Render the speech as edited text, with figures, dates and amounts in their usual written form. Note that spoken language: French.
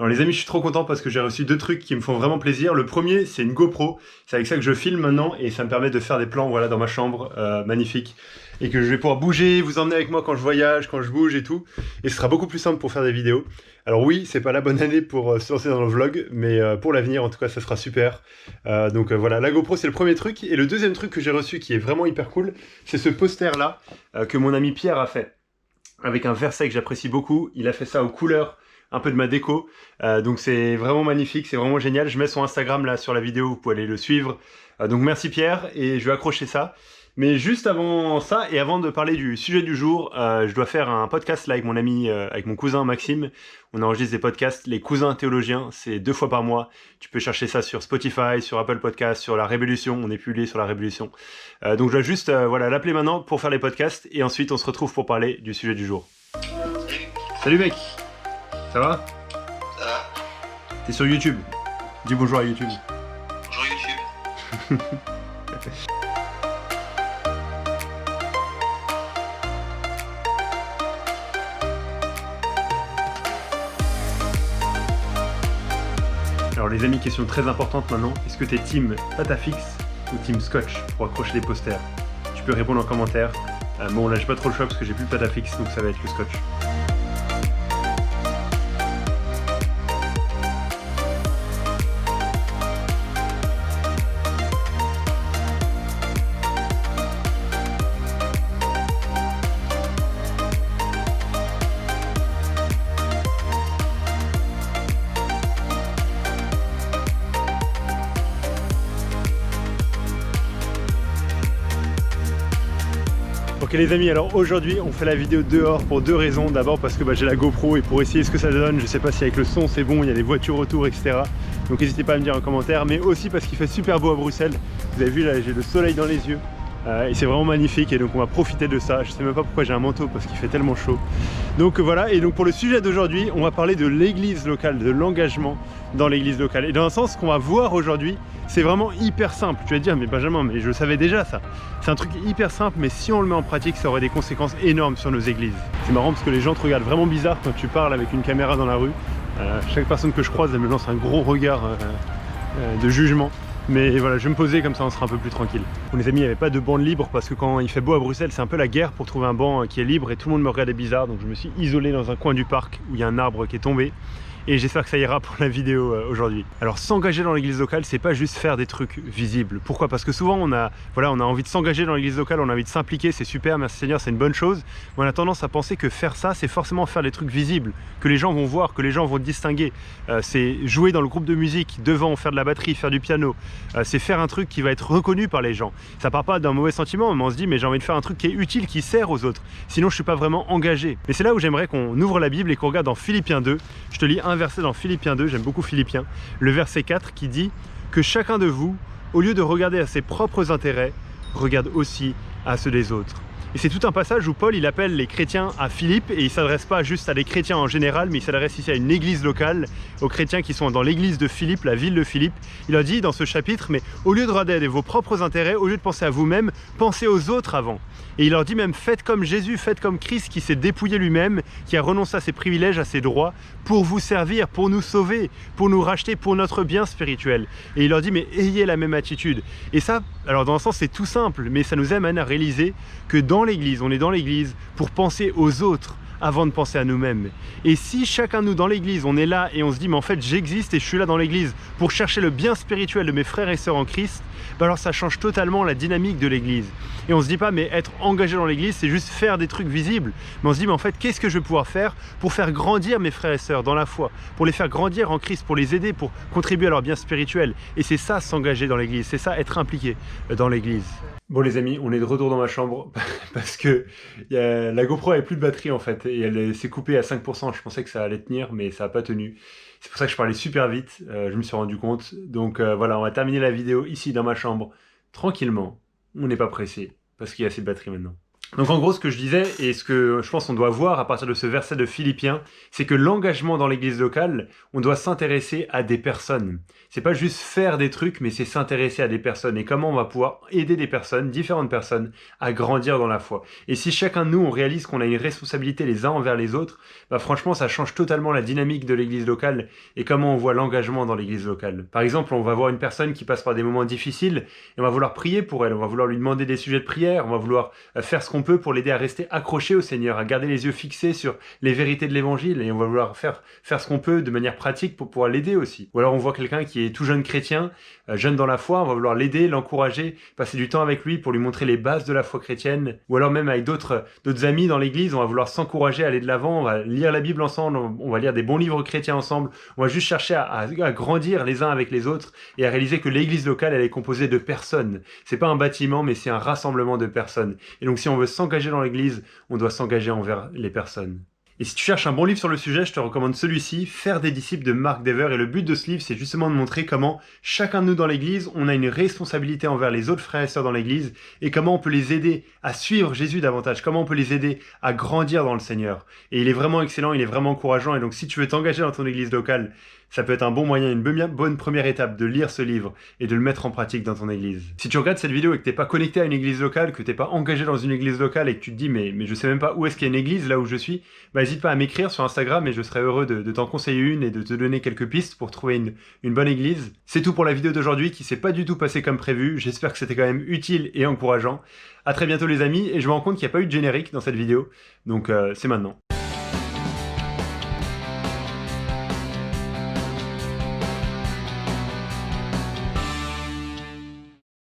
Alors les amis, je suis trop content parce que j'ai reçu 2 trucs qui me font vraiment plaisir. Le premier, c'est une GoPro. C'est avec ça que je filme maintenant et ça me permet de faire des plans voilà, dans ma chambre, magnifique. Et que je vais pouvoir bouger, vous emmener avec moi quand je voyage, quand je bouge et tout. Et ce sera beaucoup plus simple pour faire des vidéos. Alors oui, c'est pas la bonne année pour se lancer dans le vlog, mais pour l'avenir, en tout cas, ça sera super. Donc voilà, la GoPro, c'est le premier truc. Et le deuxième truc que j'ai reçu qui est vraiment hyper cool, c'est ce poster-là que mon ami Pierre a fait. Avec un verset que j'apprécie beaucoup. Il a fait ça aux couleurs un peu de ma déco, donc c'est vraiment magnifique, c'est vraiment génial. Je mets son Instagram là sur la vidéo, vous pouvez aller le suivre, donc merci Pierre, et je vais accrocher ça. Mais juste avant ça, et avant de parler du sujet du jour, je dois faire un podcast là avec mon ami, avec mon cousin Maxime. On enregistre des podcasts, les cousins théologiens, c'est 2 fois par mois. Tu peux chercher ça sur Spotify, sur Apple Podcasts, sur La Révolution, on est publié sur La Révolution. Donc je dois juste voilà, l'appeler maintenant pour faire les podcasts, et ensuite on se retrouve pour parler du sujet du jour. Salut mec. Ça va? Ça va? T'es sur YouTube. Dis bonjour à YouTube. Bonjour YouTube. Alors les amis, question très importante maintenant. Est-ce que t'es team Patafix ou team Scotch pour accrocher les posters? Tu peux répondre en commentaire. Bon là j'ai pas trop le choix parce que j'ai plus de Patafix, donc ça va être le Scotch. Ok les amis, alors aujourd'hui on fait la vidéo dehors pour 2 raisons. D'abord parce que j'ai la GoPro et pour essayer ce que ça donne. Je sais pas si avec le son c'est bon, il y a des voitures autour etc. Donc n'hésitez pas à me dire en commentaire. Mais aussi parce qu'il fait super beau à Bruxelles. Vous avez vu là, j'ai le soleil dans les yeux. Et c'est vraiment magnifique et donc on va profiter de ça. Je sais même pas pourquoi j'ai un manteau parce qu'il fait tellement chaud. Donc voilà, et donc pour le sujet d'aujourd'hui, on va parler de l'église locale, de l'engagement dans l'église locale. Et dans un sens, ce qu'on va voir aujourd'hui, c'est vraiment hyper simple. Tu vas te dire, mais Benjamin, mais je le savais déjà ça. C'est un truc hyper simple, mais si on le met en pratique, ça aurait des conséquences énormes sur nos églises. C'est marrant parce que les gens te regardent vraiment bizarre quand tu parles avec une caméra dans la rue. Chaque personne que je croise, elle me lance un gros regard de jugement. Mais voilà, je vais me poser comme ça on sera un peu plus tranquille. Bon les amis, il n'y avait pas de banc libre parce que quand il fait beau à Bruxelles, c'est un peu la guerre pour trouver un banc qui est libre et tout le monde me regardait bizarre. Donc je me suis isolé dans un coin du parc où il y a un arbre qui est tombé. Et j'espère que ça ira pour la vidéo aujourd'hui. Alors s'engager dans l'église locale, c'est pas juste faire des trucs visibles. Pourquoi? Parce que souvent on a envie de s'engager dans l'église locale, on a envie de s'impliquer, c'est super, merci Seigneur, c'est une bonne chose. Mais on a tendance à penser que faire ça, c'est forcément faire des trucs visibles, que les gens vont voir, que les gens vont distinguer. C'est jouer dans le groupe de musique, devant, faire de la batterie, faire du piano. C'est faire un truc qui va être reconnu par les gens. Ça part pas d'un mauvais sentiment, mais on se dit mais j'ai envie de faire un truc qui est utile, qui sert aux autres. Sinon je suis pas vraiment engagé. Mais c'est là où j'aimerais qu'on ouvre la Bible et qu'on regarde dans Philippiens 2. Je te lis un verset dans Philippiens 2, j'aime beaucoup Philippiens, le verset 4 qui dit que chacun de vous, au lieu de regarder à ses propres intérêts, regarde aussi à ceux des autres. Et c'est tout un passage où Paul il appelle les chrétiens à Philippe et il ne s'adresse pas juste à des chrétiens en général, mais il s'adresse ici à une église locale, aux chrétiens qui sont dans l'église de Philippe, la ville de Philippe. Il leur dit dans ce chapitre, mais au lieu de regarder vos propres intérêts, au lieu de penser à vous-même, pensez aux autres avant. Et il leur dit même, faites comme Jésus, faites comme Christ qui s'est dépouillé lui-même, qui a renoncé à ses privilèges, à ses droits, pour vous servir, pour nous sauver, pour nous racheter, pour notre bien spirituel. Et il leur dit, mais ayez la même attitude. Et ça, alors dans un sens, c'est tout simple, mais ça nous amène à réaliser que dans l'église, on est dans l'église pour penser aux autres avant de penser à nous-mêmes. Et si chacun de nous dans l'église, on est là et on se dit mais en fait j'existe et je suis là dans l'église pour chercher le bien spirituel de mes frères et sœurs en Christ, alors ça change totalement la dynamique de l'église. Et on se dit pas mais être engagé dans l'église c'est juste faire des trucs visibles, mais on se dit mais en fait qu'est-ce que je vais pouvoir faire pour faire grandir mes frères et sœurs dans la foi, pour les faire grandir en Christ, pour les aider, pour contribuer à leur bien spirituel. Et c'est ça s'engager dans l'église, c'est ça être impliqué dans l'église. Bon les amis, on est de retour dans ma chambre parce que la GoPro avait plus de batterie en fait et elle s'est coupée à 5%. Je pensais que ça allait tenir mais ça n'a pas tenu. C'est pour ça que je parlais super vite, je me suis rendu compte. Donc voilà, on va terminer la vidéo ici dans ma chambre tranquillement. On n'est pas pressé parce qu'il y a assez de batterie maintenant. Donc en gros, ce que je disais, et ce que je pense qu'on doit voir à partir de ce verset de Philippiens, c'est que l'engagement dans l'église locale, on doit s'intéresser à des personnes. C'est pas juste faire des trucs, mais c'est s'intéresser à des personnes. Et comment on va pouvoir aider des personnes, différentes personnes, à grandir dans la foi. Et si chacun de nous, on réalise qu'on a une responsabilité les uns envers les autres, bah franchement, ça change totalement la dynamique de l'église locale et comment on voit l'engagement dans l'église locale. Par exemple, on va voir une personne qui passe par des moments difficiles et on va vouloir prier pour elle, on va vouloir lui demander des sujets de prière, on va vouloir faire ce qu'on peut pour l'aider à rester accroché au Seigneur, à garder les yeux fixés sur les vérités de l'évangile, et on va vouloir faire ce qu'on peut de manière pratique pour pouvoir l'aider aussi. Ou alors on voit quelqu'un qui est tout jeune chrétien, jeune dans la foi, on va vouloir l'aider, l'encourager, passer du temps avec lui pour lui montrer les bases de la foi chrétienne. Ou alors même avec d'autres amis dans l'église, on va vouloir s'encourager à aller de l'avant, on va lire la Bible ensemble, on va lire des bons livres chrétiens ensemble, on va juste chercher à grandir les uns avec les autres et à réaliser que l'église locale, elle est composée de personnes. C'est pas un bâtiment, mais c'est un rassemblement de personnes. Et donc si on veut s'engager dans l'église, on doit s'engager envers les personnes. Et si tu cherches un bon livre sur le sujet, je te recommande celui-ci, Faire des disciples de Mark Dever. Et le but de ce livre, c'est justement de montrer comment chacun de nous dans l'église, on a une responsabilité envers les autres frères et sœurs dans l'église et comment on peut les aider à suivre Jésus davantage, comment on peut les aider à grandir dans le Seigneur. Et il est vraiment excellent, il est vraiment encourageant. Et donc si tu veux t'engager dans ton église locale, ça peut être un bon moyen, une bonne première étape de lire ce livre et de le mettre en pratique dans ton église. Si tu regardes cette vidéo et que t'es pas connecté à une église locale, que t'es pas engagé dans une église locale et que tu te dis mais je sais même pas où est-ce qu'il y a une église là où je suis, bah n'hésite pas à m'écrire sur Instagram et je serai heureux de t'en conseiller une et de te donner quelques pistes pour trouver une bonne église. C'est tout pour la vidéo d'aujourd'hui qui s'est pas du tout passée comme prévu. J'espère que c'était quand même utile et encourageant. À très bientôt les amis, et je me rends compte qu'il n'y a pas eu de générique dans cette vidéo, donc c'est maintenant.